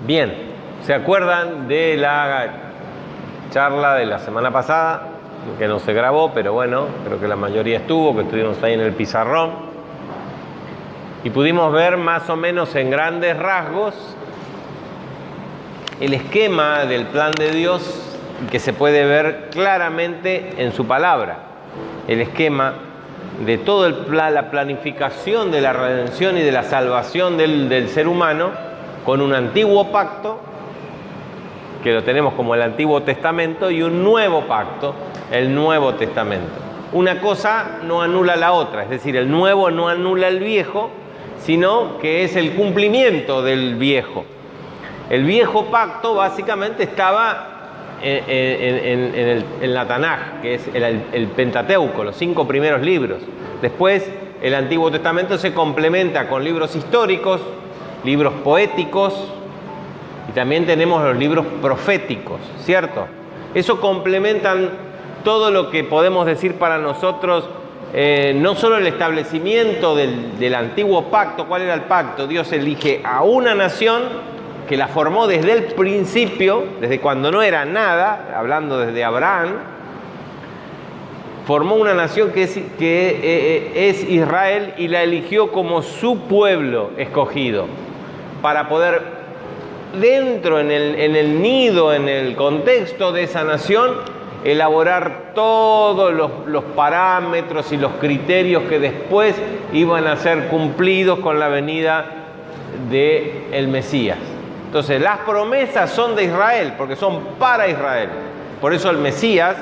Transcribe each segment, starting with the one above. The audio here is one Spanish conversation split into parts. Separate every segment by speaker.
Speaker 1: Bien, ¿se acuerdan de la charla de la semana pasada? Que no se grabó, pero bueno, creo que la mayoría estuvo, que estuvimos ahí en el pizarrón. Y pudimos ver más o menos en grandes rasgos el esquema del plan de Dios que se puede ver claramente en su palabra. El esquema de todo la planificación de la redención y de la salvación del ser humano con un antiguo pacto, que lo tenemos como el Antiguo Testamento, y un nuevo pacto, el Nuevo Testamento. Una cosa no anula la otra, es decir, el nuevo no anula el viejo, sino que es el cumplimiento del viejo. El viejo pacto básicamente estaba en la Tanaj, que es el Pentateuco, los 5 primeros libros. Después el Antiguo Testamento se complementa con libros históricos, libros poéticos, y también tenemos los libros proféticos, ¿cierto? Eso complementan todo lo que podemos decir para nosotros, no solo el establecimiento del antiguo pacto. ¿Cuál era el pacto? Dios elige a una nación que la formó desde el principio, desde cuando no era nada, hablando desde Abraham. Formó una nación que es Israel, y la eligió como su pueblo escogido, para poder dentro, en el nido, en el contexto de esa nación, elaborar todos los parámetros y los criterios que después iban a ser cumplidos con la venida del Mesías. Entonces, las promesas son de Israel, porque son para Israel. Por eso el Mesías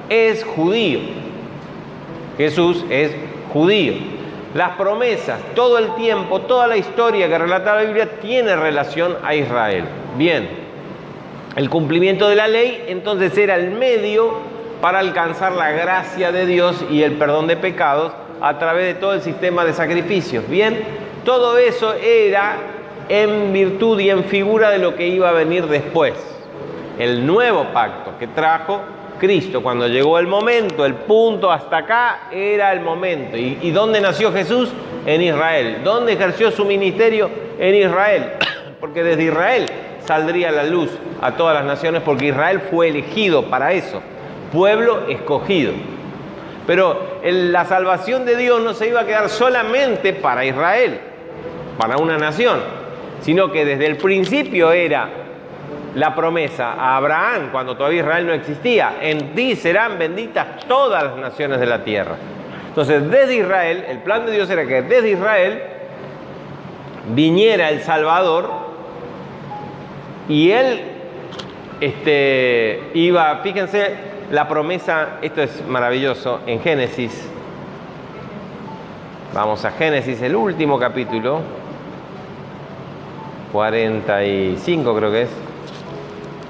Speaker 1: es judío. Jesús es judío. Las promesas, todo el tiempo, toda la historia que relata la Biblia tiene relación a Israel. Bien, el cumplimiento de la ley entonces era el medio para alcanzar la gracia de Dios y el perdón de pecados a través de todo el sistema de sacrificios. Bien, todo eso era en virtud y en figura de lo que iba a venir después. El nuevo pacto que trajo Cristo, cuando llegó el momento, el punto hasta acá era el momento. ¿Y dónde nació Jesús? En Israel. ¿Dónde ejerció su ministerio? En Israel. Porque desde Israel saldría la luz a todas las naciones, porque Israel fue elegido para eso, pueblo escogido. Pero la salvación de Dios no se iba a quedar solamente para Israel, para una nación, sino que desde el principio era la promesa a Abraham, cuando todavía Israel no existía: en ti serán benditas todas las naciones de la tierra. Entonces, desde Israel, el plan de Dios era que desde Israel viniera el Salvador, y él iba, fíjense la promesa, esto es maravilloso, en Génesis. Vamos a Génesis, el último capítulo, 45 creo que es.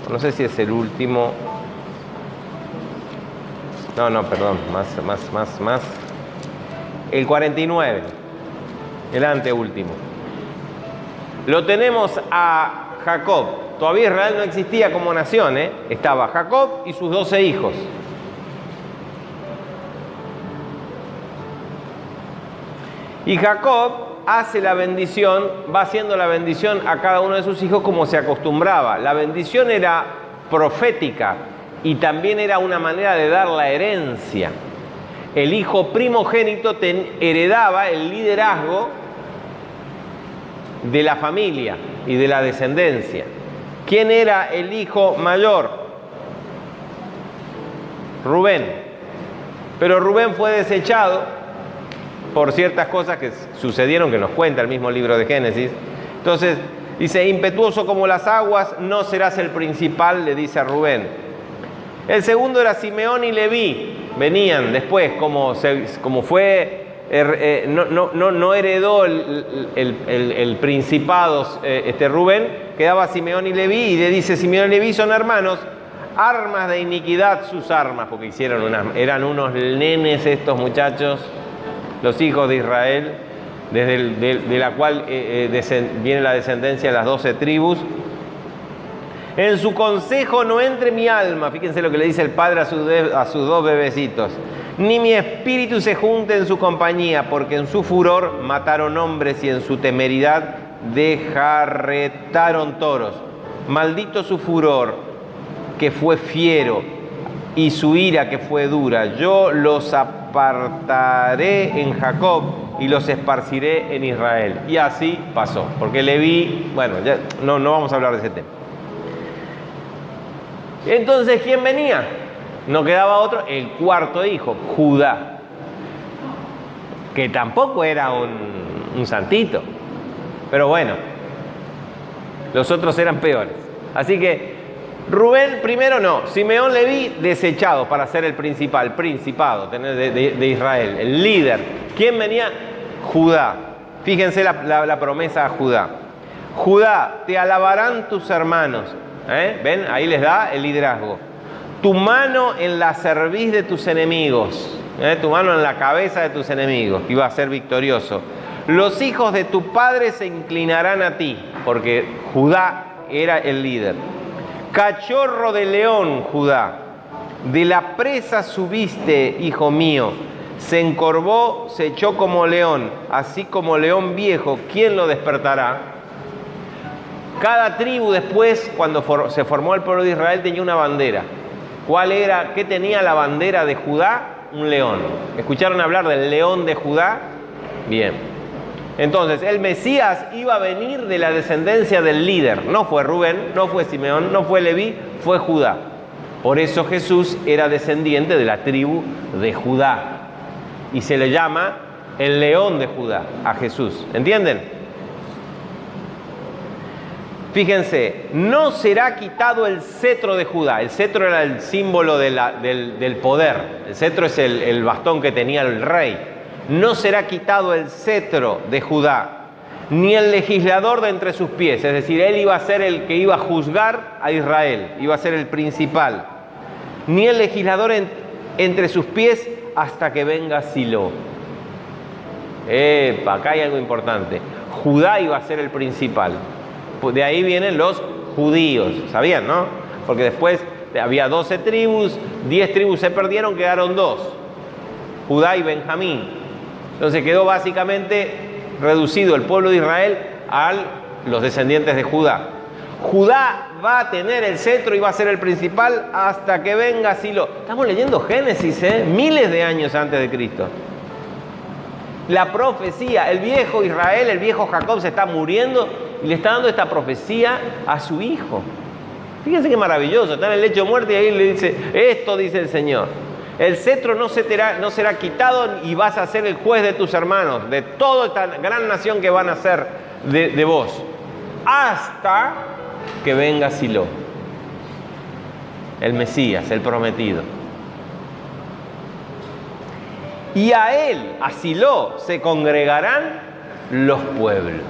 Speaker 1: No sé si es el último. No, perdón, más. El 49, el anteúltimo. Lo tenemos a Jacob. Todavía Israel no existía como nación, ¿eh? Estaba Jacob y sus 12 hijos. Y Jacob hace la bendición, va haciendo la bendición a cada uno de sus hijos como se acostumbraba. La bendición era profética y también era una manera de dar la herencia. El hijo primogénito heredaba el liderazgo de la familia y de la descendencia. ¿Quién era el hijo mayor? Rubén. Pero Rubén fue desechado por ciertas cosas que sucedieron, que nos cuenta el mismo libro de Génesis. Entonces dice: impetuoso como las aguas, no serás el principal, le dice a Rubén. El segundo era Simeón y Leví, venían después, como fue, no heredó el principado Rubén, quedaba Simeón y Leví, y le dice: Simeón y Leví son hermanos, armas de iniquidad sus armas, porque eran unos nenes estos muchachos, los hijos de Israel, de la cual viene la descendencia de las 12 tribus. En su consejo no entre mi alma, fíjense lo que le dice el padre a sus 2 bebecitos, ni mi espíritu se junte en su compañía, porque en su furor mataron hombres y en su temeridad desjarretaron toros. Maldito su furor, que fue fiero, y su ira, que fue dura. Yo los apartaré en Jacob y los esparciré en Israel. Y así pasó, porque Leví, bueno, ya no vamos a hablar de ese tema. Entonces, ¿quién venía? No quedaba otro, el cuarto hijo, Judá, que tampoco era un santito, pero bueno, los otros eran peores. Así que Rubén primero no, Simeón, Leví desechados para ser el principado de Israel, el líder. ¿Quién venía? Judá. Fíjense la promesa a Judá. Judá, te alabarán tus hermanos. ¿Ven? Ahí les da el liderazgo. Tu mano en la cerviz de tus enemigos. Tu mano en la cabeza de tus enemigos. Y va a ser victorioso. Los hijos de tu padre se inclinarán a ti, porque Judá era el líder. Cachorro de león, Judá, de la presa subiste, hijo mío. Se encorvó, se echó como león, así como león viejo, ¿quién lo despertará? Cada tribu después, cuando se formó el pueblo de Israel, tenía una bandera. ¿Cuál era? ¿Qué tenía la bandera de Judá? Un león. ¿Escucharon hablar del león de Judá? Bien. Entonces, el Mesías iba a venir de la descendencia del líder. No fue Rubén, no fue Simeón, no fue Leví, fue Judá. Por eso Jesús era descendiente de la tribu de Judá. Y se le llama el león de Judá a Jesús. ¿Entienden? Fíjense, no será quitado el cetro de Judá. El cetro era el símbolo del poder. El cetro es el bastón que tenía el rey. No será quitado el cetro de Judá, ni el legislador de entre sus pies. Es decir, él iba a ser el que iba a juzgar a Israel, iba a ser el principal. Ni el legislador entre sus pies hasta que venga Silo. Acá hay algo importante. Judá iba a ser el principal. De ahí vienen los judíos, ¿sabían, no? Porque después había 12 tribus, 10 tribus se perdieron, quedaron 2. Judá y Benjamín. Entonces quedó básicamente reducido el pueblo de Israel a los descendientes de Judá. Judá va a tener el cetro y va a ser el principal hasta que venga Silo. Estamos leyendo Génesis, miles de años antes de Cristo. La profecía, el viejo Israel, el viejo Jacob se está muriendo y le está dando esta profecía a su hijo. Fíjense qué maravilloso, está en el lecho de muerte y ahí le dice, esto dice el Señor. El cetro no será quitado y vas a ser el juez de tus hermanos, de toda esta gran nación que van a ser de vos, hasta que venga Silo, el Mesías, el prometido. Y a él, a Silo, se congregarán los pueblos.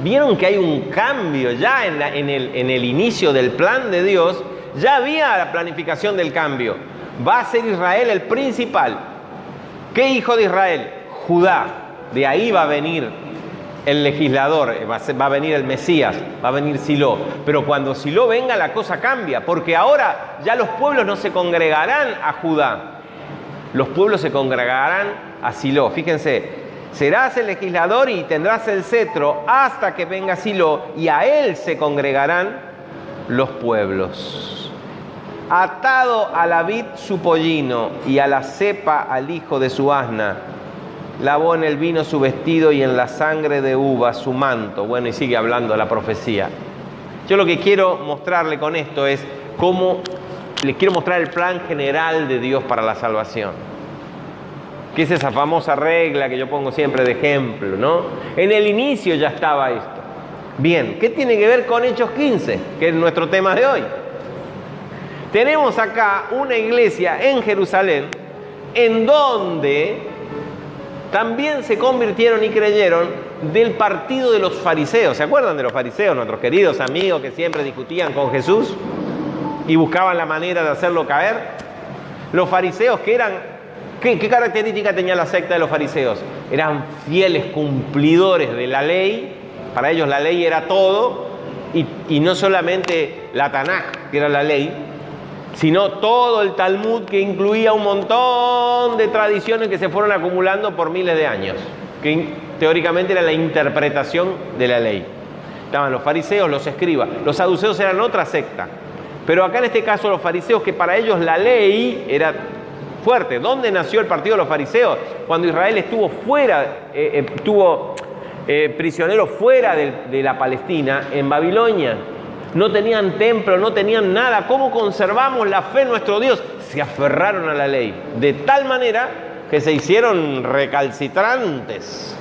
Speaker 1: ¿Vieron que hay un cambio ya en el inicio del plan de Dios? Ya había la planificación del cambio. Va a ser Israel el principal. ¿Qué hijo de Israel? Judá. De ahí va a venir el legislador, va a venir el Mesías, va a venir Silo. Pero cuando Silo venga la cosa cambia, porque ahora ya los pueblos no se congregarán a Judá. Los pueblos se congregarán a Silo. Fíjense, serás el legislador y tendrás el cetro hasta que venga Silo, y a él se congregarán los pueblos. Atado a la vid su pollino y a la cepa al hijo de su asna, lavó en el vino su vestido y en la sangre de uva su manto. Bueno, y sigue hablando la profecía. Yo lo que quiero mostrarle con esto es cómo les quiero mostrar el plan general de Dios para la salvación. Que es esa famosa regla que yo pongo siempre de ejemplo, ¿no? En el inicio ya estaba esto. Bien, ¿qué tiene que ver con Hechos 15? Que es nuestro tema de hoy. Tenemos acá una iglesia en Jerusalén en donde también se convirtieron y creyeron del partido de los fariseos. ¿Se acuerdan de los fariseos, nuestros queridos amigos que siempre discutían con Jesús y buscaban la manera de hacerlo caer? Los fariseos que eran... ¿Qué característica tenía la secta de los fariseos? Eran fieles cumplidores de la ley. Para ellos la ley era todo, y no solamente la Tanaj, que era la ley, sino todo el Talmud, que incluía un montón de tradiciones que se fueron acumulando por miles de años, que teóricamente era la interpretación de la ley. Estaban los fariseos, los escribas. Los saduceos eran otra secta. Pero acá en este caso los fariseos, que para ellos la ley era fuerte. ¿Dónde nació el partido de los fariseos? Cuando Israel estuvo fuera, prisionero fuera de la Palestina, en Babilonia. No tenían templo, no tenían nada. ¿Cómo conservamos la fe en nuestro Dios? Se aferraron a la ley. De tal manera que se hicieron recalcitrantes.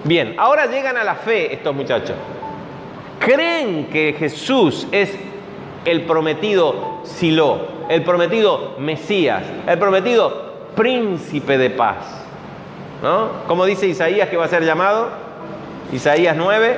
Speaker 1: Bien, ahora llegan a la fe estos muchachos. Creen que Jesús es el prometido Silo, el prometido Mesías, el prometido príncipe de paz, ¿no? Como dice Isaías que va a ser llamado, Isaías 9.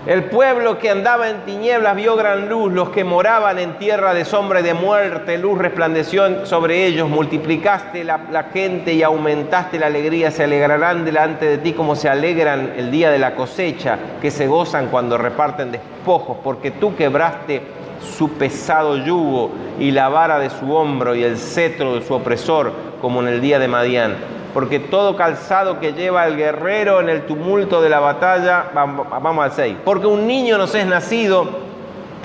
Speaker 1: El pueblo que andaba en tinieblas vio gran luz, los que moraban en tierra de sombra y de muerte, luz resplandeció sobre ellos, multiplicaste la gente y aumentaste la alegría, se alegrarán delante de ti como se alegran el día de la cosecha, que se gozan cuando reparten despojos, porque tú quebraste su pesado yugo y la vara de su hombro y el cetro de su opresor, como en el día de Madián. Porque todo calzado que lleva el guerrero en el tumulto de la batalla, vamos al 6, porque un niño nos es nacido,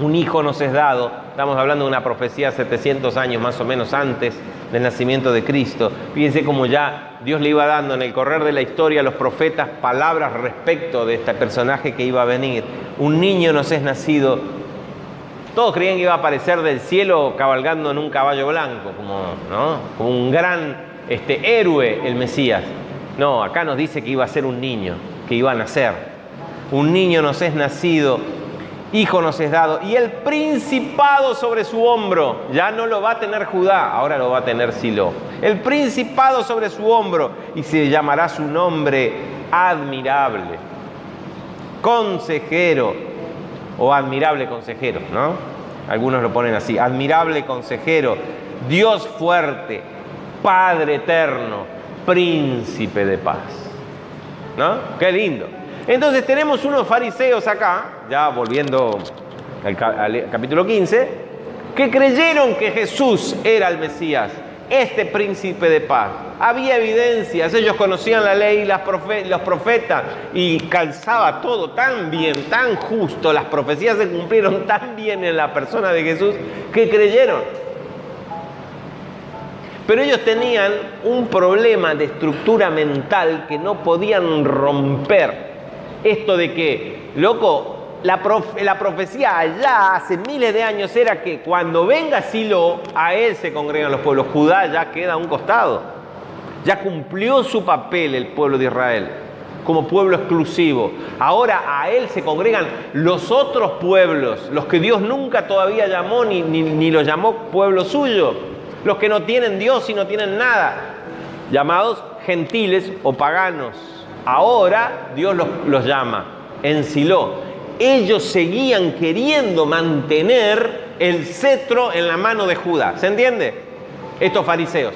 Speaker 1: un hijo nos es dado. Estamos hablando de una profecía 700 años más o menos antes del nacimiento de Cristo. Fíjense cómo ya Dios le iba dando en el correr de la historia a los profetas palabras respecto de este personaje que iba a venir. Un niño nos es nacido. Todos creían que iba a aparecer del cielo cabalgando en un caballo blanco, como un gran héroe, el Mesías. No, acá nos dice que iba a ser un niño, que iba a nacer. Un niño nos es nacido, hijo nos es dado, y el principado sobre su hombro. Ya no lo va a tener Judá, ahora lo va a tener Silo. El principado sobre su hombro, y se llamará su nombre admirable, consejero, o admirable consejero, ¿no? Algunos lo ponen así, admirable consejero, Dios fuerte, Padre eterno, príncipe de paz, ¿no? Qué lindo. Entonces tenemos unos fariseos acá, ya volviendo al capítulo 15, que creyeron que Jesús era el Mesías, este príncipe de paz. Había evidencias, ellos conocían la ley, los profetas, y calzaba todo tan bien, tan justo, las profecías se cumplieron tan bien en la persona de Jesús, que creyeron. Pero ellos tenían un problema de estructura mental que no podían romper. Esto de que, loco, la profecía allá hace miles de años era que cuando venga Silo, a él se congregan los pueblos. Judá ya queda a un costado. Ya cumplió su papel el pueblo de Israel como pueblo exclusivo. Ahora a él se congregan los otros pueblos, los que Dios nunca todavía llamó ni los llamó pueblo suyo. Los que no tienen Dios y no tienen nada, llamados gentiles o paganos. Ahora Dios los llama en Silo. Ellos seguían queriendo mantener el cetro en la mano de Judá. ¿Se entiende? Estos fariseos.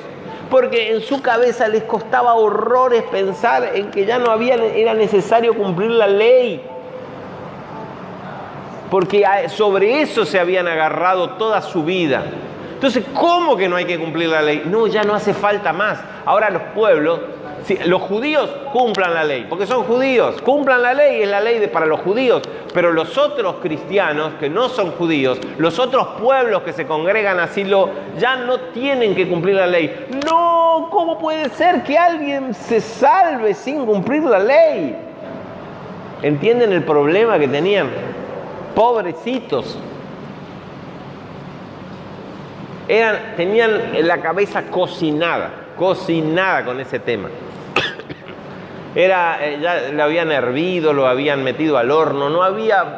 Speaker 1: Porque en su cabeza les costaba horrores pensar en que ya no era necesario cumplir la ley. Porque sobre eso se habían agarrado toda su vida. Entonces, ¿cómo que no hay que cumplir la ley? No, ya no hace falta más. Ahora los pueblos, los judíos cumplan la ley, porque son judíos. Cumplan la ley, es la ley para los judíos. Pero los otros cristianos que no son judíos, los otros pueblos que se congregan así, ya no tienen que cumplir la ley. No, ¿cómo puede ser que alguien se salve sin cumplir la ley? ¿Entienden el problema que tenían? Pobrecitos. Tenían la cabeza cocinada con ese tema. Ya lo habían hervido, lo habían metido al horno,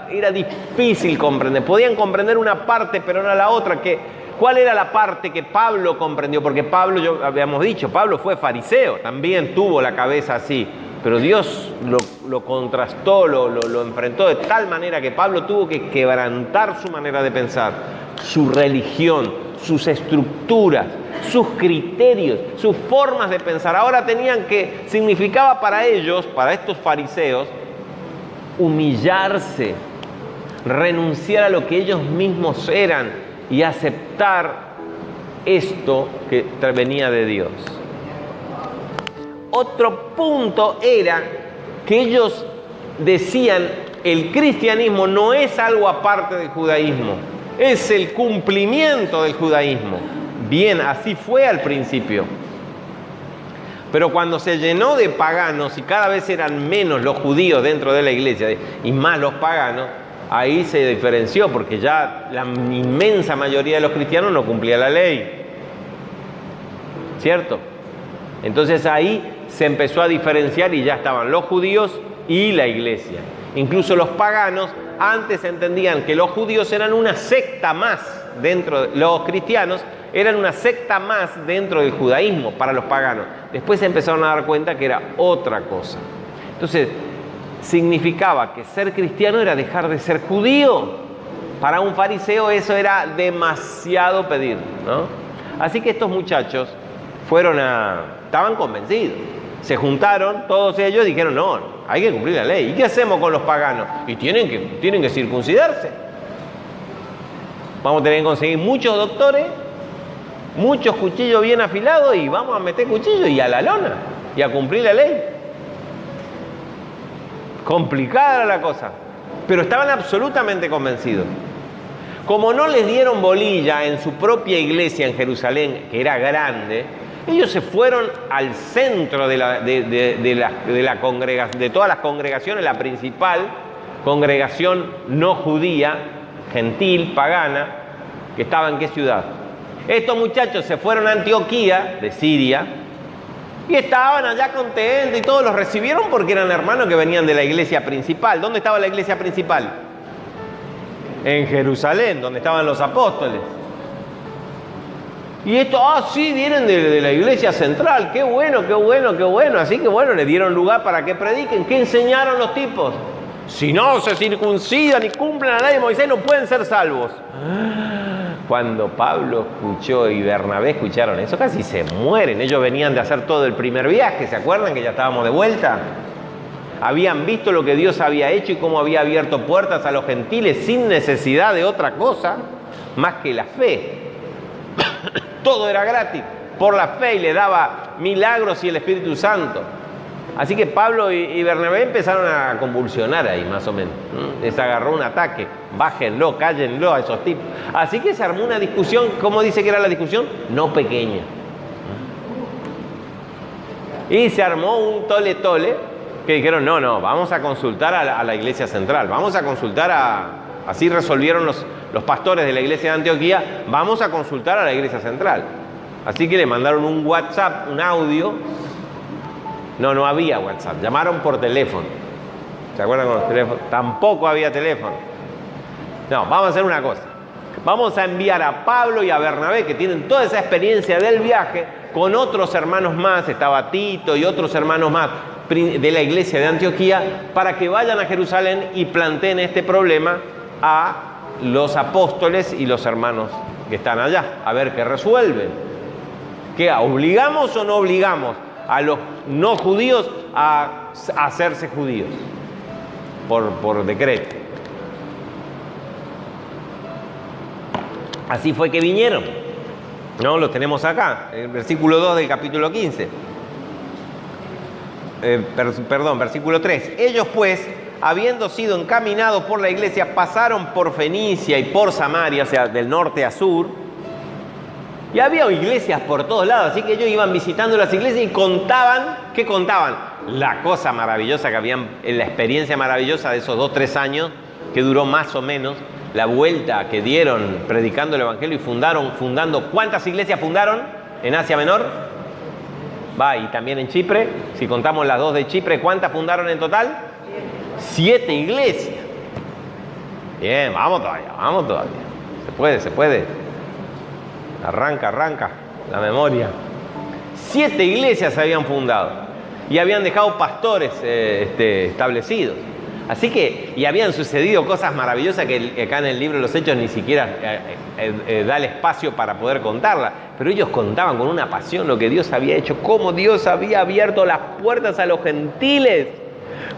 Speaker 1: era difícil comprender. Podían comprender una parte, pero no la otra. ¿Cuál era la parte que Pablo comprendió? Porque Pablo, habíamos dicho, Pablo fue fariseo, también tuvo la cabeza así. Pero Dios lo contrastó, lo enfrentó de tal manera que Pablo tuvo que quebrantar su manera de pensar, su religión, sus estructuras, sus criterios, sus formas de pensar. Ahora significaba para ellos, para estos fariseos, humillarse, renunciar a lo que ellos mismos eran y aceptar esto que venía de Dios. Otro punto era que ellos decían, el cristianismo no es algo aparte del judaísmo, es el cumplimiento del judaísmo. Bien, así fue al principio. Pero cuando se llenó de paganos y cada vez eran menos los judíos dentro de la iglesia y más los paganos, ahí se diferenció, porque ya la inmensa mayoría de los cristianos no cumplía la ley. ¿Cierto? Entonces ahí se empezó a diferenciar y ya estaban los judíos y la iglesia. Incluso los paganos antes entendían que los judíos eran una secta más dentro de los cristianos, eran una secta más dentro del judaísmo para los paganos. Después se empezaron a dar cuenta que era otra cosa. Entonces, significaba que ser cristiano era dejar de ser judío. Para un fariseo eso era demasiado pedir, ¿no? Así que estos muchachos estaban convencidos. Se juntaron todos ellos y dijeron, no, hay que cumplir la ley. ¿Y qué hacemos con los paganos? Y tienen que circuncidarse. Vamos a tener que conseguir muchos doctores, muchos cuchillos bien afilados y vamos a meter cuchillos y a la lona y a cumplir la ley. Complicada la cosa, pero estaban absolutamente convencidos. Como no les dieron bolilla en su propia iglesia en Jerusalén, que era grande, ellos se fueron al centro de todas las congregaciones, la principal congregación no judía, gentil, pagana, que estaba en qué ciudad. Estos muchachos se fueron a Antioquía, de Siria, y estaban allá contentos y todos los recibieron porque eran hermanos que venían de la iglesia principal. ¿Dónde estaba la iglesia principal? En Jerusalén, donde estaban los apóstoles. Y estos, sí, vienen de la iglesia central, qué bueno, qué bueno, qué bueno. Así que bueno, les dieron lugar para que prediquen. ¿Qué enseñaron los tipos? Si no se circuncidan y cumplen la ley de Moisés, no pueden ser salvos. Cuando Pablo escuchó y Bernabé escucharon eso, casi se mueren. Ellos venían de hacer todo el primer viaje, ¿se acuerdan que ya estábamos de vuelta? Habían visto lo que Dios había hecho y cómo había abierto puertas a los gentiles sin necesidad de otra cosa más que la fe. Todo era gratis, por la fe, y le daba milagros y el Espíritu Santo. Así que Pablo y Bernabé empezaron a convulsionar ahí, más o menos. Les agarró un ataque. Bájenlo, cállenlo a esos tipos. Así que se armó una discusión. ¿Cómo dice que era la discusión? No pequeña. Y se armó un tole-tole que dijeron, no, vamos a consultar a la iglesia central. Vamos a consultar Así resolvieron los pastores de la iglesia de Antioquía, vamos a consultar a la iglesia central. Así que le mandaron un WhatsApp, un audio. No había WhatsApp, llamaron por teléfono. ¿Se acuerdan con los teléfonos? Tampoco había teléfono. No, vamos a hacer una cosa. Vamos a enviar a Pablo y a Bernabé, que tienen toda esa experiencia del viaje, con otros hermanos más, estaba Tito y otros hermanos más de la iglesia de Antioquía, para que vayan a Jerusalén y planteen este problema a los apóstoles y los hermanos que están allá, a ver qué resuelven. ¿Qué? ¿Obligamos o no obligamos a los no judíos a hacerse judíos por decreto? Así fue que vinieron. No, lo tenemos acá, el versículo 2 del capítulo 15. Versículo 3. Ellos pues, habiendo sido encaminados por la iglesia, pasaron por Fenicia y por Samaria, o sea, del norte a sur. Y había iglesias por todos lados, así que ellos iban visitando las iglesias y contaban. ¿Qué contaban? La cosa maravillosa que habían, la experiencia maravillosa de esos 2-3 años, que duró más o menos, la vuelta que dieron predicando el evangelio y fundando. ¿Cuántas iglesias fundaron en Asia Menor? Y también en Chipre. Si contamos las 2 de Chipre, ¿cuántas fundaron en total? 7 iglesias. Bien, vamos todavía. Se puede. Arranca la memoria. 7 iglesias se habían fundado y habían dejado pastores establecidos. Así que, y habían sucedido cosas maravillosas que acá en el libro de los Hechos ni siquiera da el espacio para poder contarlas. Pero ellos contaban con una pasión lo que Dios había hecho, cómo Dios había abierto las puertas a los gentiles,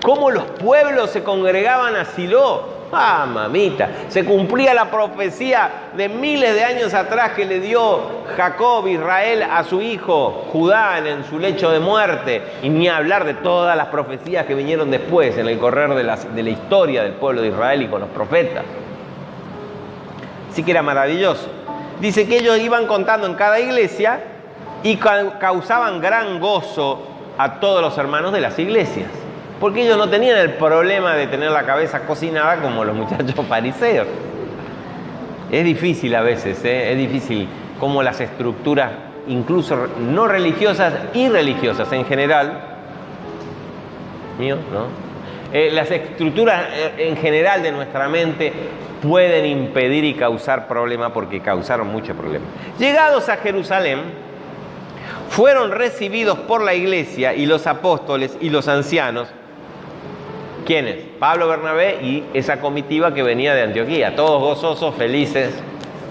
Speaker 1: cómo los pueblos se congregaban a Silo. ¡Ah, mamita! Se cumplía la profecía de miles de años atrás que le dio Jacob, Israel, a su hijo Judá en su lecho de muerte. Y ni hablar de todas las profecías que vinieron después en el correr de la historia del pueblo de Israel y con los profetas. Así que era maravilloso. Dice que ellos iban contando en cada iglesia y causaban gran gozo a todos los hermanos de las iglesias. Porque ellos no tenían el problema de tener la cabeza cocinada como los muchachos fariseos. Es difícil a veces, es difícil cómo las estructuras, incluso no religiosas y religiosas en general, las estructuras en general de nuestra mente pueden impedir y causar problemas, porque causaron mucho problema. Llegados a Jerusalén, fueron recibidos por la iglesia y los apóstoles y los ancianos. ¿Quiénes? Pablo, Bernabé y esa comitiva que venía de Antioquía. Todos gozosos, felices.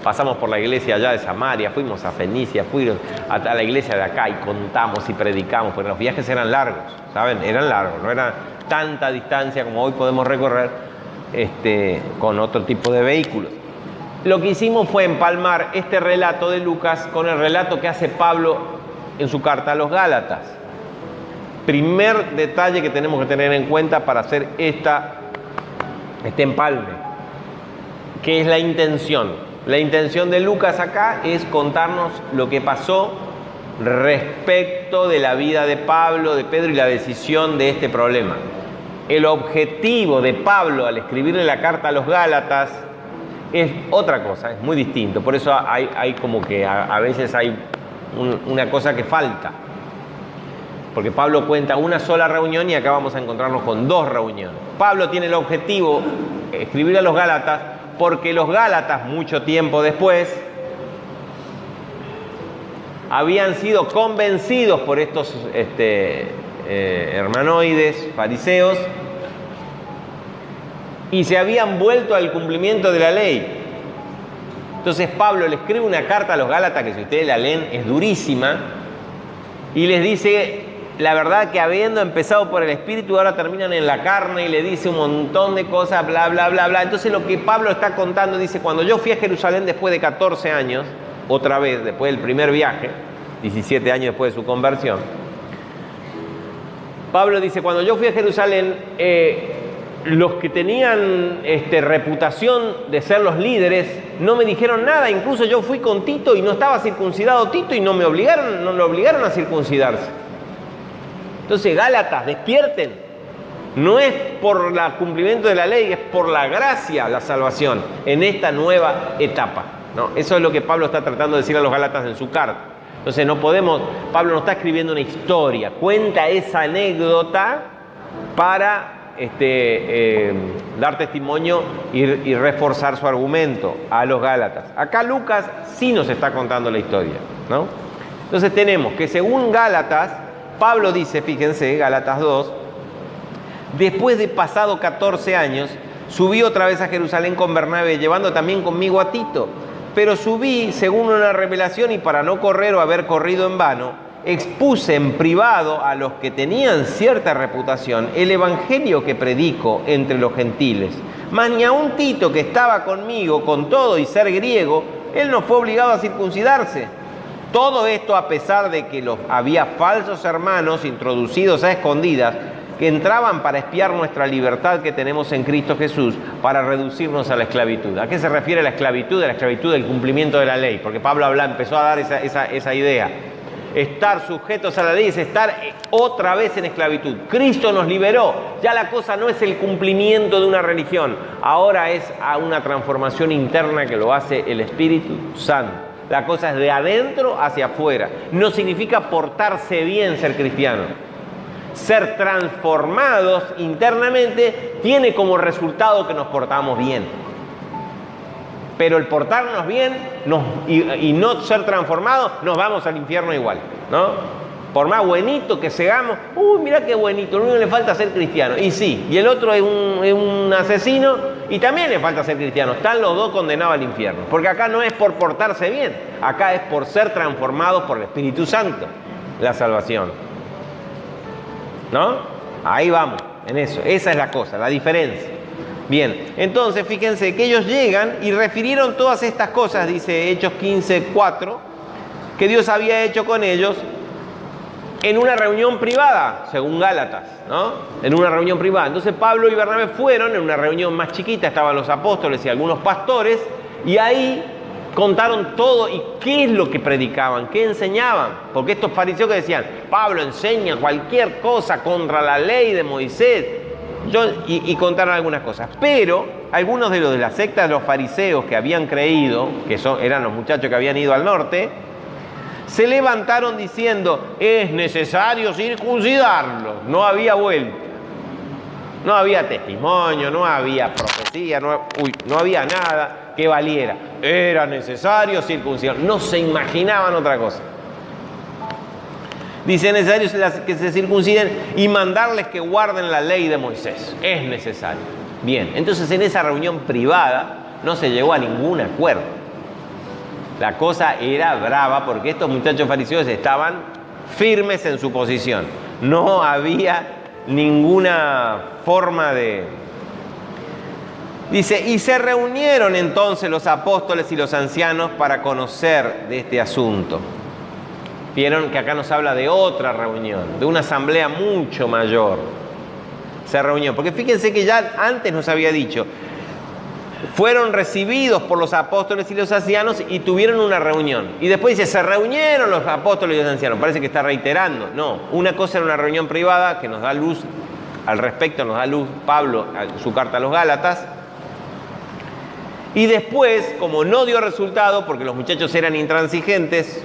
Speaker 1: Pasamos por la iglesia allá de Samaria, fuimos a Fenicia, fuimos a la iglesia de acá y contamos y predicamos, porque los viajes eran largos, ¿saben? Eran largos, no era tanta distancia como hoy podemos recorrer con otro tipo de vehículos. Lo que hicimos fue empalmar este relato de Lucas con el relato que hace Pablo en su carta a los Gálatas. Primer detalle que tenemos que tener en cuenta para hacer este empalme, que es la intención. La intención de Lucas acá es contarnos lo que pasó respecto de la vida de Pablo, de Pedro y la decisión de este problema. El objetivo de Pablo al escribirle la carta a los Gálatas es otra cosa, es muy distinto. Por eso hay como que a veces hay una cosa que falta. Porque Pablo cuenta una sola reunión y acá vamos a encontrarnos con dos reuniones. Pablo tiene el objetivo de escribir a los Gálatas porque los Gálatas, mucho tiempo después, habían sido convencidos por estos hermanoides, fariseos, y se habían vuelto al cumplimiento de la ley. Entonces Pablo le escribe una carta a los Gálatas, que si ustedes la leen es durísima, y les dice la verdad que habiendo empezado por el Espíritu, ahora terminan en la carne, y le dice un montón de cosas, bla, bla, bla, bla. Entonces lo que Pablo está contando, dice, cuando yo fui a Jerusalén después de 14 años, otra vez, después del primer viaje, 17 años después de su conversión, Pablo dice, cuando yo fui a Jerusalén, los que tenían reputación de ser los líderes no me dijeron nada. Incluso yo fui con Tito y no estaba circuncidado Tito y no lo obligaron a circuncidarse. Entonces, Gálatas, despierten. No es por el cumplimiento de la ley, es por la gracia la salvación en esta nueva etapa, ¿no? Eso es lo que Pablo está tratando de decir a los Gálatas en su carta. Entonces, Pablo no está escribiendo una historia, cuenta esa anécdota para dar testimonio y reforzar su argumento a los Gálatas. Acá Lucas sí nos está contando la historia, ¿no? Entonces tenemos que según Gálatas, Pablo dice, fíjense, Gálatas 2, después de pasado 14 años, subí otra vez a Jerusalén con Bernabé, llevando también conmigo a Tito. Pero subí según una revelación y para no correr o haber corrido en vano, expuse en privado a los que tenían cierta reputación el evangelio que predico entre los gentiles. Mas ni aun Tito, que estaba conmigo con todo y ser griego, él no fue obligado a circuncidarse. Todo esto a pesar de que había falsos hermanos introducidos a escondidas que entraban para espiar nuestra libertad que tenemos en Cristo Jesús para reducirnos a la esclavitud. ¿A qué se refiere la esclavitud? A la esclavitud del cumplimiento de la ley, porque Pablo empezó a dar esa idea. Estar sujetos a la ley es estar otra vez en esclavitud. Cristo nos liberó. Ya la cosa no es el cumplimiento de una religión, ahora es a una transformación interna que lo hace el Espíritu Santo. La cosa es de adentro hacia afuera. No significa portarse bien ser cristiano. Ser transformados internamente tiene como resultado que nos portamos bien. Pero el portarnos bien y no ser transformados, nos vamos al infierno igual, ¿no? Por más buenito que seamos, mirá qué buenito, lo único que le falta es ser cristiano. Y sí, y el otro es un asesino y también le falta ser cristiano. Están los dos condenados al infierno. Porque acá no es por portarse bien, acá es por ser transformados por el Espíritu Santo, la salvación. ¿No? Ahí vamos, en eso. Esa es la cosa, la diferencia. Bien, entonces fíjense que ellos llegan y refirieron todas estas cosas, dice Hechos 15:4, que Dios había hecho con ellos en una reunión privada, según Gálatas, ¿no? En una reunión privada. Entonces Pablo y Bernabé fueron en una reunión más chiquita, estaban los apóstoles y algunos pastores, y ahí contaron todo y qué es lo que predicaban, qué enseñaban. Porque estos fariseos que decían, Pablo enseña cualquier cosa contra la ley de Moisés, y contaron algunas cosas. Pero algunos de los de la secta de los fariseos que habían creído, que eran los muchachos que habían ido al norte, se levantaron diciendo, es necesario circuncidarlos. No había vuelta, no había testimonio, no había profecía, no había nada que valiera. Era necesario circuncidar. No se imaginaban otra cosa. Dice, es necesario que se circunciden y mandarles que guarden la ley de Moisés. Es necesario. Bien, entonces en esa reunión privada no se llegó a ningún acuerdo. La cosa era brava porque estos muchachos fariseos estaban firmes en su posición. No había ninguna forma de... Dice, y se reunieron entonces los apóstoles y los ancianos para conocer de este asunto. Vieron que acá nos habla de otra reunión, de una asamblea mucho mayor. Se reunió, porque fíjense que ya antes nos había dicho, fueron recibidos por los apóstoles y los ancianos y tuvieron una reunión. Y después dice, se reunieron los apóstoles y los ancianos. Parece que está reiterando. No, una cosa era una reunión privada que nos da luz, al respecto nos da luz Pablo, su carta a los Gálatas. Y después, como no dio resultado, porque los muchachos eran intransigentes,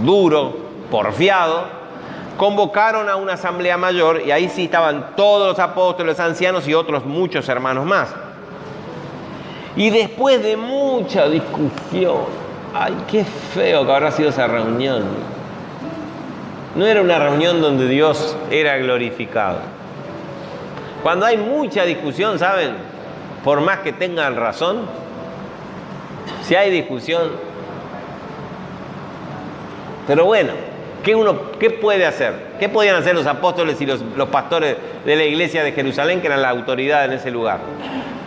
Speaker 1: duro, porfiado, convocaron a una asamblea mayor y ahí sí estaban todos los apóstoles, ancianos y otros muchos hermanos más. Y después de mucha discusión, ay, qué feo que habrá sido esa reunión. No era una reunión donde Dios era glorificado. Cuando hay mucha discusión, ¿saben? Por más que tengan razón, si hay discusión... Pero bueno, ¿qué puede hacer? ¿Qué podían hacer los apóstoles y los pastores de la iglesia de Jerusalén, que eran la autoridad en ese lugar?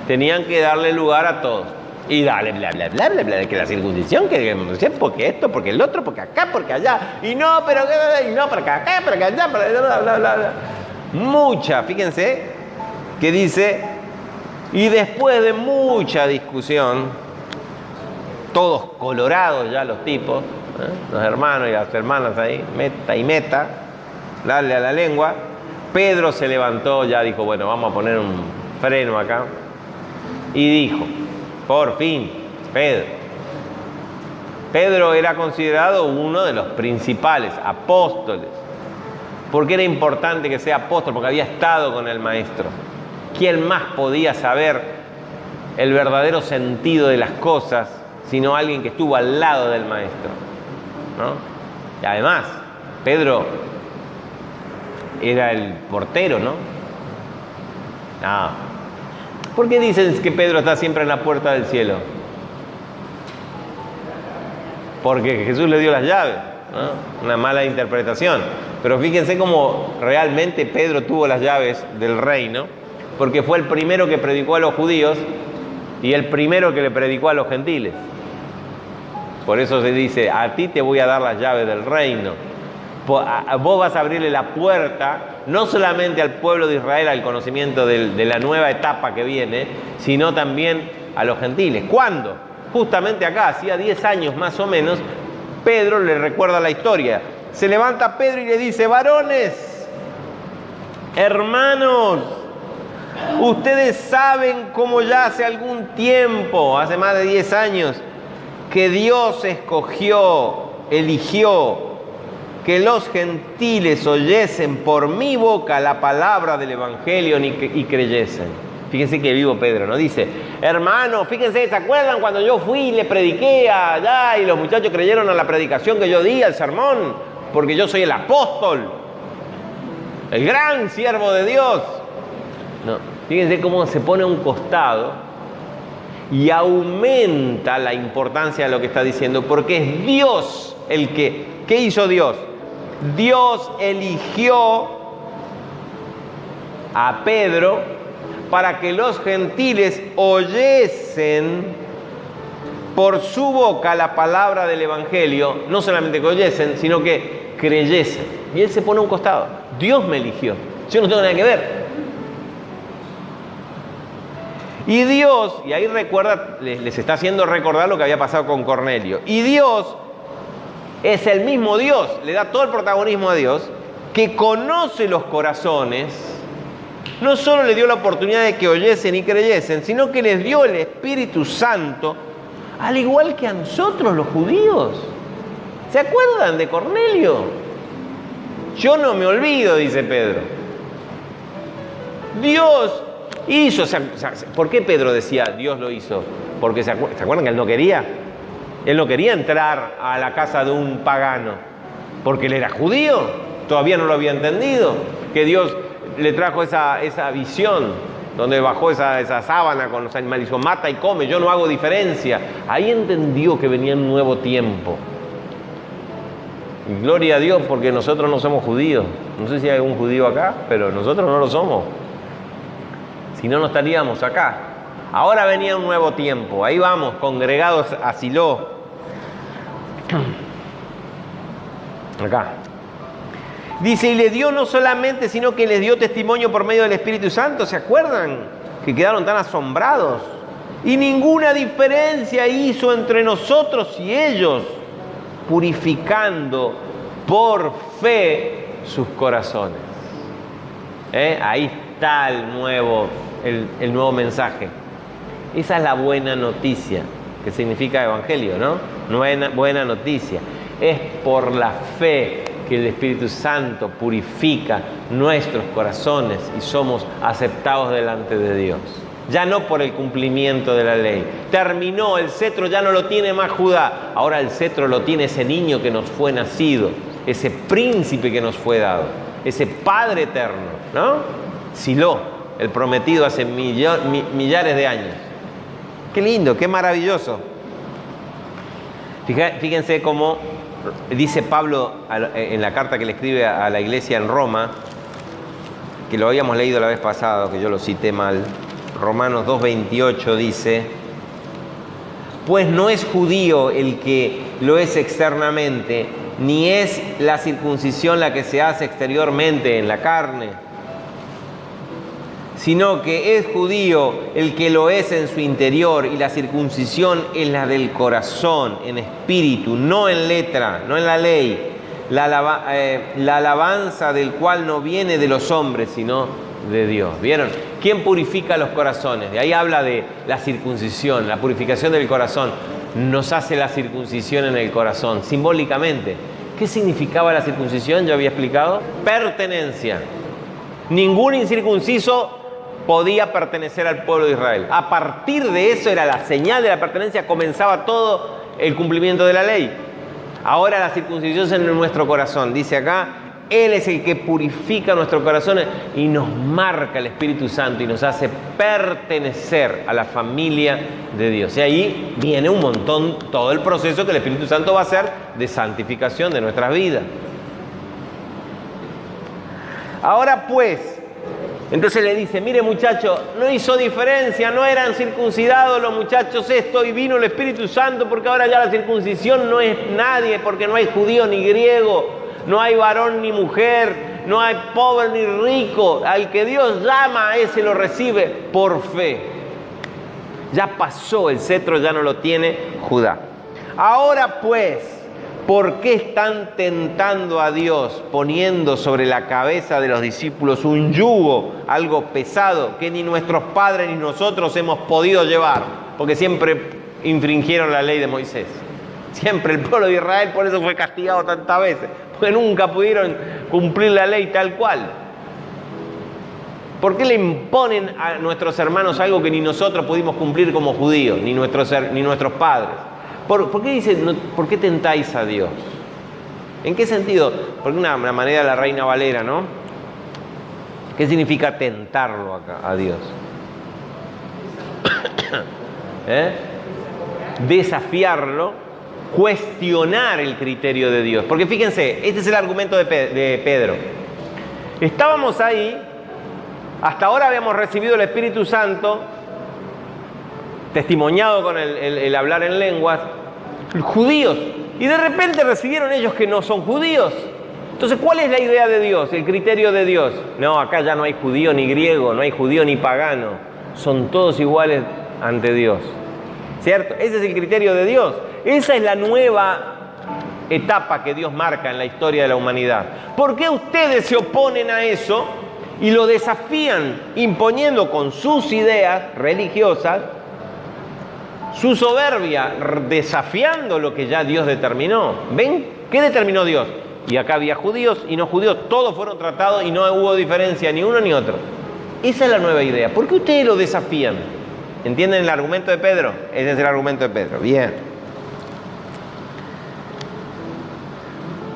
Speaker 1: Tenían que darle lugar a todos. Y dale, bla, bla, bla, bla, bla, que la circuncisión, porque esto, porque el otro, porque acá, porque allá. Y no, pero y no, porque acá, porque allá, bla, bla, bla, bla, bla. Mucha, fíjense, que dice, y después de mucha discusión, todos colorados ya los tipos, los hermanos y las hermanas ahí, meta, darle a la lengua, Pedro se levantó, ya dijo, bueno, vamos a poner un freno acá, y dijo, por fin, Pedro era considerado uno de los principales apóstoles. ¿Por qué era importante que sea apóstol? Porque había estado con el maestro. ¿Quién más podía saber el verdadero sentido de las cosas sino alguien que estuvo al lado del maestro? ¿No? Y además, Pedro era el portero, ¿no? No. ¿Por qué dicen que Pedro está siempre en la puerta del cielo? Porque Jesús le dio las llaves, ¿no? Una mala interpretación. Pero fíjense cómo realmente Pedro tuvo las llaves del reino, porque fue el primero que predicó a los judíos y el primero que le predicó a los gentiles. Por eso se dice, a ti te voy a dar las llaves del reino. Vos vas a abrirle la puerta, no solamente al pueblo de Israel, al conocimiento de la nueva etapa que viene, sino también a los gentiles. ¿Cuándo? Justamente acá, hacía 10 años más o menos, Pedro le recuerda la historia. Se levanta Pedro y le dice, varones, hermanos, ustedes saben cómo ya hace algún tiempo, hace más de 10 años, que Dios eligió que los gentiles oyesen por mi boca la palabra del Evangelio y creyesen. Fíjense que vivo Pedro, ¿no? Dice, hermano, fíjense, ¿se acuerdan cuando yo fui y le prediqué allá y los muchachos creyeron a la predicación que yo di, al sermón? Porque yo soy el apóstol, el gran siervo de Dios. No, fíjense cómo se pone a un costado y aumenta la importancia de lo que está diciendo, porque es Dios el que... ¿Qué hizo Dios? Dios eligió a Pedro para que los gentiles oyesen por su boca la palabra del Evangelio, no solamente que oyesen, sino que creyesen. Y él se pone a un costado. Dios me eligió, yo no tengo nada que ver. Y Dios, y ahí recuerda, les está haciendo recordar lo que había pasado con Cornelio. Y Dios es el mismo Dios, le da todo el protagonismo a Dios, que conoce los corazones. No solo le dio la oportunidad de que oyesen y creyesen, sino que les dio el Espíritu Santo, al igual que a nosotros los judíos. ¿Se acuerdan de Cornelio? Yo no me olvido, dice Pedro. Dios hizo, ¿por qué Pedro decía Dios lo hizo? Porque ¿se acuerdan que él no quería? Él no quería entrar a la casa de un pagano, porque él era judío, todavía no lo había entendido, que Dios le trajo esa visión, donde bajó esa sábana con los animales, dijo, mata y come, yo no hago diferencia. Ahí entendió que venía un nuevo tiempo. Y gloria a Dios, porque nosotros no somos judíos. No sé si hay algún judío acá, pero nosotros no lo somos. Si no, no estaríamos acá. Ahora venía un nuevo tiempo. Ahí vamos, congregados a Silo. Acá. Dice, y le dio no solamente, sino que les dio testimonio por medio del Espíritu Santo. ¿Se acuerdan? Que quedaron tan asombrados. Y ninguna diferencia hizo entre nosotros y ellos, purificando por fe sus corazones. Ahí está el nuevo mensaje. Esa es la buena noticia, que significa evangelio, ¿no? Buena noticia. Es por la fe que el Espíritu Santo purifica nuestros corazones y somos aceptados delante de Dios. Ya no por el cumplimiento de la ley. Terminó, el cetro ya no lo tiene más Judá. Ahora el cetro lo tiene ese niño que nos fue nacido, ese príncipe que nos fue dado, ese Padre eterno, ¿no? Silo, el prometido hace millares de años. Qué lindo, qué maravilloso. Fíjense cómo dice Pablo en la carta que le escribe a la iglesia en Roma, que lo habíamos leído la vez pasada, que yo lo cité mal. Romanos 2:28 dice, pues no es judío el que lo es externamente, ni es la circuncisión la que se hace exteriormente en la carne, sino que es judío el que lo es en su interior, y la circuncisión es la del corazón, en espíritu, no en letra, no en la ley, la alabanza del cual no viene de los hombres, sino de Dios. ¿Vieron? ¿Quién purifica los corazones? De ahí habla de la circuncisión, la purificación del corazón. Nos hace la circuncisión en el corazón, simbólicamente. ¿Qué significaba la circuncisión? Yo había explicado. Pertenencia. Ningún incircunciso podía pertenecer al pueblo de Israel. A partir de eso era la señal de la pertenencia, comenzaba todo el cumplimiento de la ley. Ahora la circuncisión es en nuestro corazón. Dice acá, Él es el que purifica nuestros corazones y nos marca el Espíritu Santo y nos hace pertenecer a la familia de Dios. Y ahí viene un montón, todo el proceso que el Espíritu Santo va a hacer de santificación de nuestras vidas. Ahora pues, entonces le dice, mire muchachos, no hizo diferencia, no eran circuncidados los muchachos esto, y vino el Espíritu Santo, porque ahora ya la circuncisión no es nadie, porque no hay judío ni griego, no hay varón ni mujer, no hay pobre ni rico. Al que Dios llama, a ese lo recibe por fe. Ya pasó, el cetro ya no lo tiene Judá. Ahora pues, ¿por qué están tentando a Dios, poniendo sobre la cabeza de los discípulos un yugo, algo pesado, que ni nuestros padres ni nosotros hemos podido llevar? Porque siempre infringieron la ley de Moisés. Siempre el pueblo de Israel por eso fue castigado tantas veces, porque nunca pudieron cumplir la ley tal cual. ¿Por qué le imponen a nuestros hermanos algo que ni nosotros pudimos cumplir como judíos, ni nuestros padres? ¿Por qué dicen, por qué tentáis a Dios? ¿En qué sentido? Porque una manera de la Reina Valera, ¿no? ¿Qué significa tentarlo acá a Dios? Desafiarlo, cuestionar el criterio de Dios. Porque fíjense, este es el argumento de Pedro. Estábamos ahí Hasta ahora habíamos recibido el Espíritu Santo, testimoniado con el hablar en lenguas, judíos, y de repente recibieron ellos que no son judíos. Entonces, ¿cuál es la idea de Dios, el criterio de Dios? No, acá ya no hay judío ni griego, no hay judío ni pagano, son todos iguales ante Dios, ¿cierto? Ese es el criterio de Dios. Esa es la nueva etapa que Dios marca en la historia de la humanidad. ¿Por qué ustedes se oponen a eso y lo desafían imponiendo con sus ideas religiosas, su soberbia, desafiando lo que ya Dios determinó? ¿Ven? ¿Qué determinó Dios? Y acá había judíos y no judíos, todos fueron tratados y no hubo diferencia ni uno ni otro. Esa es la nueva idea. ¿Por qué ustedes lo desafían? ¿Entienden el argumento de Pedro? Ese es el argumento de Pedro. Bien.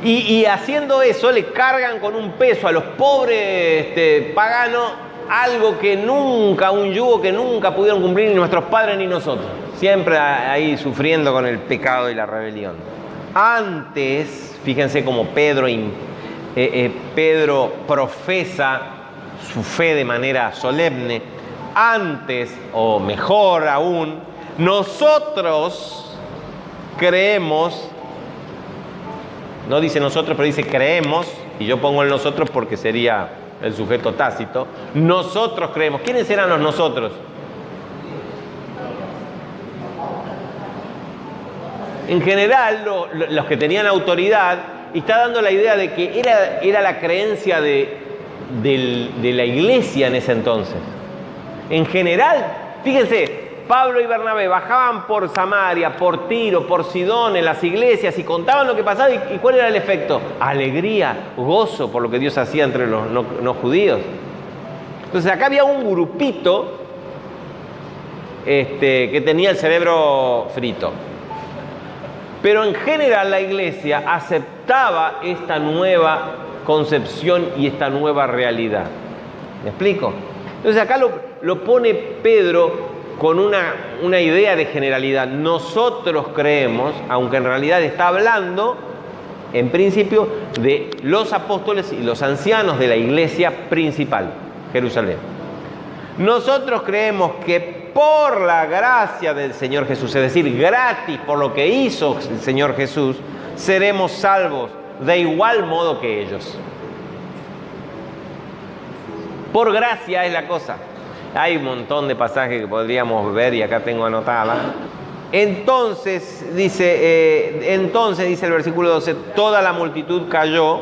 Speaker 1: Y haciendo eso le cargan con un peso a los pobres paganos algo que nunca, un yugo que nunca pudieron cumplir ni nuestros padres ni nosotros. Siempre ahí sufriendo con el pecado y la rebelión. Antes, fíjense cómo Pedro profesa su fe de manera solemne. Antes, o mejor aún, nosotros creemos, no dice nosotros, pero dice creemos, y yo pongo el nosotros porque sería el sujeto tácito. Nosotros creemos. ¿Quiénes eran los nosotros? En general, los que tenían autoridad, y está dando la idea de que era la creencia de la iglesia en ese entonces. En general, fíjense, Pablo y Bernabé bajaban por Samaria, por Tiro, por Sidón, en las iglesias y contaban lo que pasaba. ¿Y cuál era el efecto? Alegría, gozo por lo que Dios hacía entre los no judíos. Entonces acá había un grupito que tenía el cerebro frito. Pero en general la iglesia aceptaba esta nueva concepción y esta nueva realidad. ¿Me explico? Entonces acá lo pone Pedro con una idea de generalidad. Nosotros creemos, aunque en realidad está hablando, en principio, de los apóstoles y los ancianos de la iglesia principal, Jerusalén. Nosotros creemos que por la gracia del Señor Jesús, es decir, gratis por lo que hizo el Señor Jesús, seremos salvos de igual modo que ellos. Por gracia es la cosa. Hay un montón de pasajes que podríamos ver y acá tengo anotada. Entonces dice el versículo 12, toda la multitud cayó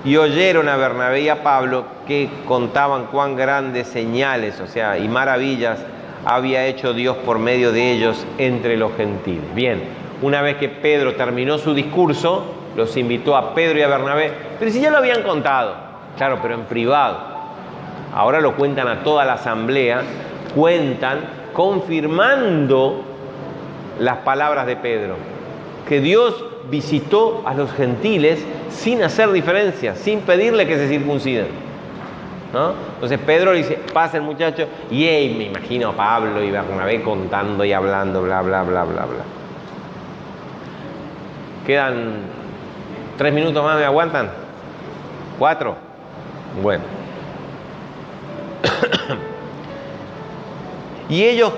Speaker 1: y oyeron a Bernabé y a Pablo que contaban cuán grandes señales, o sea, y maravillas había hecho Dios por medio de ellos entre los gentiles. Bien, una vez que Pedro terminó su discurso, los invitó a Pedro y a Bernabé, pero si ya lo habían contado, claro, pero en privado. Ahora lo cuentan a toda la asamblea, cuentan confirmando las palabras de Pedro, que Dios visitó a los gentiles sin hacer diferencia, sin pedirle que se circunciden, ¿no? Entonces Pedro le dice, pasen muchachos, y me imagino a Pablo y Bernabé contando y hablando, bla, bla, bla, bla, bla. Quedan 3 minutos más, ¿me aguantan? 4. Bueno. Y ellos,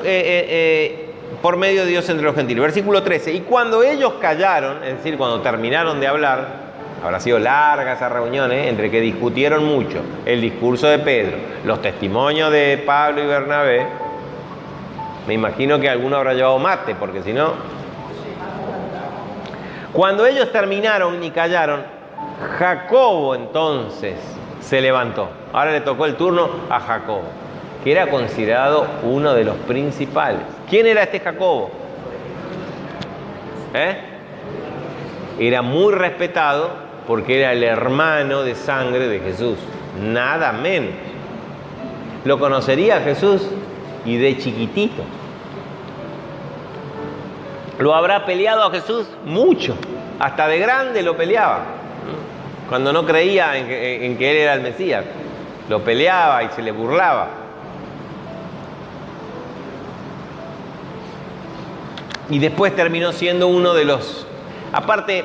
Speaker 1: por medio de Dios entre los gentiles. Versículo 13. Y cuando ellos callaron, es decir, cuando terminaron de hablar, habrá sido larga esa reunión, entre que discutieron mucho, el discurso de Pedro, los testimonios de Pablo y Bernabé, me imagino que alguno habrá llevado mate, porque si no... Cuando ellos terminaron y callaron, Jacobo entonces se levantó. Ahora le tocó el turno a Jacobo, que era considerado uno de los principales. ¿Quién era este Jacobo? Era muy respetado porque era el hermano de sangre de Jesús, nada menos. Lo conocería Jesús y de chiquitito. Lo habrá peleado a Jesús mucho, hasta de grande lo peleaba. Cuando no creía en que él era el Mesías, lo peleaba y se le burlaba. Y después terminó siendo uno de los... Aparte,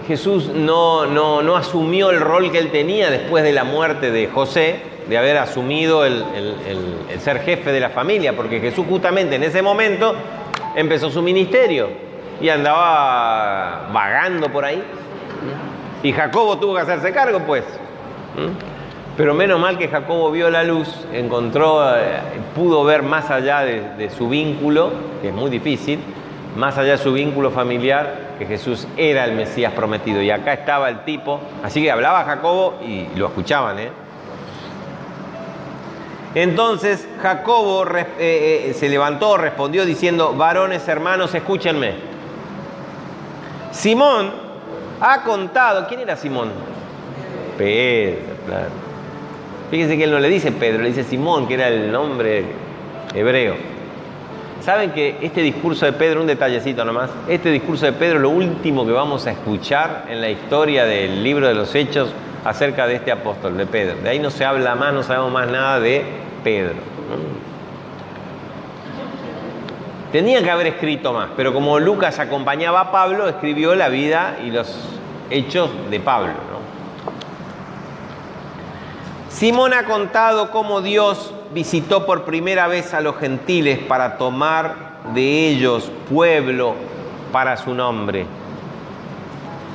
Speaker 1: Jesús no asumió el rol que él tenía después de la muerte de José, de haber asumido el ser jefe de la familia, porque Jesús justamente en ese momento empezó su ministerio y andaba vagando por ahí. Y Jacobo tuvo que hacerse cargo, pues. Pero menos mal que Jacobo vio la luz, encontró, pudo ver más allá de su vínculo, que es muy difícil, más allá de su vínculo familiar, que Jesús era el Mesías prometido. Y acá estaba el tipo, así que hablaba Jacobo y lo escuchaban, Entonces Jacobo se levantó, respondió diciendo: varones hermanos, escúchenme. Simón ha contado. ¿Quién era Simón? Pedro, claro. Fíjense que él no le dice Pedro, le dice Simón, que era el nombre hebreo. ¿Saben que este discurso de Pedro, un detallecito nomás, este discurso de Pedro es lo último que vamos a escuchar en la historia del libro de los Hechos acerca de este apóstol, de Pedro? De ahí no se habla más, no sabemos más nada de Pedro. Tenía que haber escrito más, pero como Lucas acompañaba a Pablo, escribió la vida y los hechos de Pablo, ¿no? Simón ha contado cómo Dios visitó por primera vez a los gentiles para tomar de ellos pueblo para su nombre.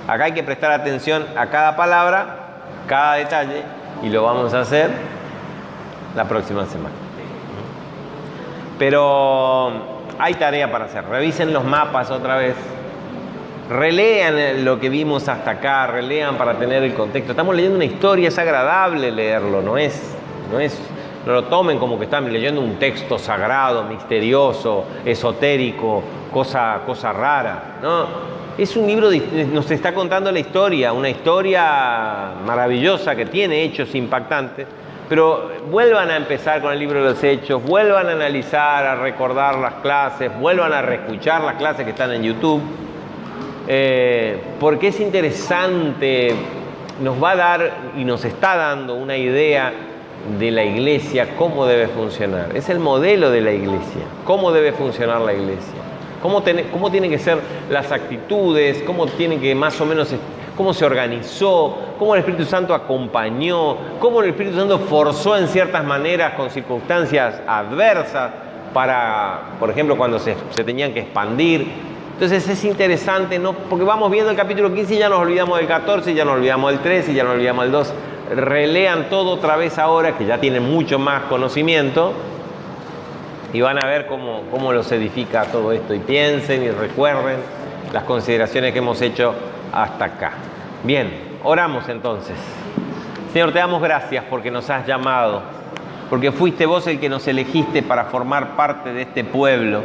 Speaker 1: Acá hay que prestar atención a cada palabra, cada detalle, y lo vamos a hacer la próxima semana. Pero hay tarea para hacer. Revisen los mapas otra vez. Relean lo que vimos hasta acá, relean para tener el contexto. Estamos leyendo una historia, es agradable leerlo, no lo tomen como que están leyendo un texto sagrado, misterioso, esotérico, cosa rara, ¿no? Es un libro, nos está contando la historia, una historia maravillosa que tiene hechos impactantes, pero vuelvan a empezar con el libro de los Hechos, vuelvan a analizar, a recordar las clases, vuelvan a reescuchar las clases que están en YouTube. Porque es interesante, nos va a dar y nos está dando una idea de la iglesia, cómo debe funcionar. Es el modelo de la iglesia, cómo debe funcionar la iglesia, cómo tienen que ser las actitudes, cómo tienen que más o menos, cómo se organizó, cómo el Espíritu Santo acompañó, cómo el Espíritu Santo forzó en ciertas maneras con circunstancias adversas para, por ejemplo, cuando se tenían que expandir. Entonces es interesante, ¿no? Porque vamos viendo el capítulo 15 y ya nos olvidamos del 14, y ya nos olvidamos del 13, y ya nos olvidamos del 2. Relean todo otra vez ahora, que ya tienen mucho más conocimiento, y van a ver cómo los edifica todo esto. Y piensen y recuerden las consideraciones que hemos hecho hasta acá. Bien, oramos entonces. Señor, te damos gracias porque nos has llamado, porque fuiste vos el que nos elegiste para formar parte de este pueblo,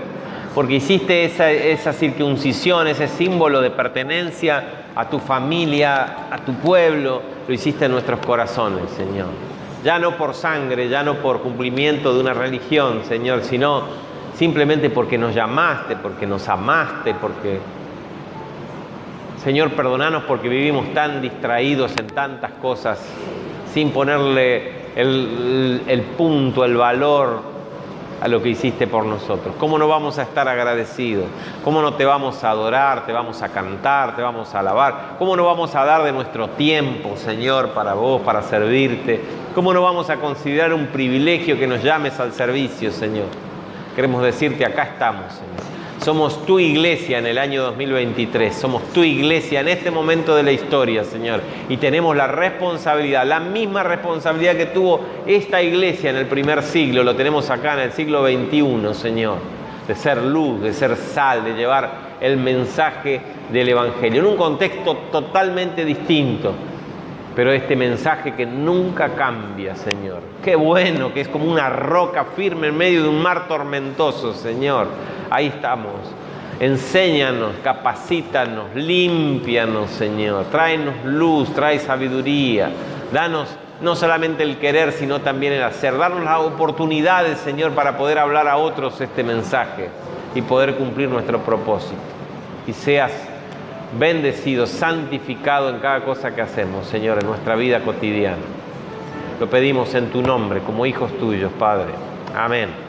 Speaker 1: porque hiciste esa circuncisión, ese símbolo de pertenencia a tu familia, a tu pueblo, lo hiciste en nuestros corazones, Señor. Ya no por sangre, ya no por cumplimiento de una religión, Señor, sino simplemente porque nos llamaste, porque nos amaste, porque... Señor, perdonanos porque vivimos tan distraídos en tantas cosas, sin ponerle el punto, el valor a lo que hiciste por nosotros. ¿Cómo no vamos a estar agradecidos? ¿Cómo no te vamos a adorar, te vamos a cantar, te vamos a alabar? ¿Cómo no vamos a dar de nuestro tiempo, Señor, para vos, para servirte? ¿Cómo no vamos a considerar un privilegio que nos llames al servicio, Señor? Queremos decirte, acá estamos, Señor. Somos tu iglesia en el año 2023, somos tu iglesia en este momento de la historia, Señor. Y tenemos la responsabilidad, la misma responsabilidad que tuvo esta iglesia en el primer siglo, lo tenemos acá en el siglo XXI, Señor. De ser luz, de ser sal, de llevar el mensaje del Evangelio en un contexto totalmente distinto. Pero este mensaje que nunca cambia, Señor. Qué bueno que es como una roca firme en medio de un mar tormentoso, Señor. Ahí estamos. Enséñanos, capacítanos, límpianos, Señor. Tráenos luz, trae sabiduría. Danos no solamente el querer, sino también el hacer. Darnos las oportunidades, Señor, para poder hablar a otros este mensaje y poder cumplir nuestro propósito. Y seas bendecido, santificado en cada cosa que hacemos, Señor, en nuestra vida cotidiana. Lo pedimos en tu nombre, como hijos tuyos, Padre. Amén.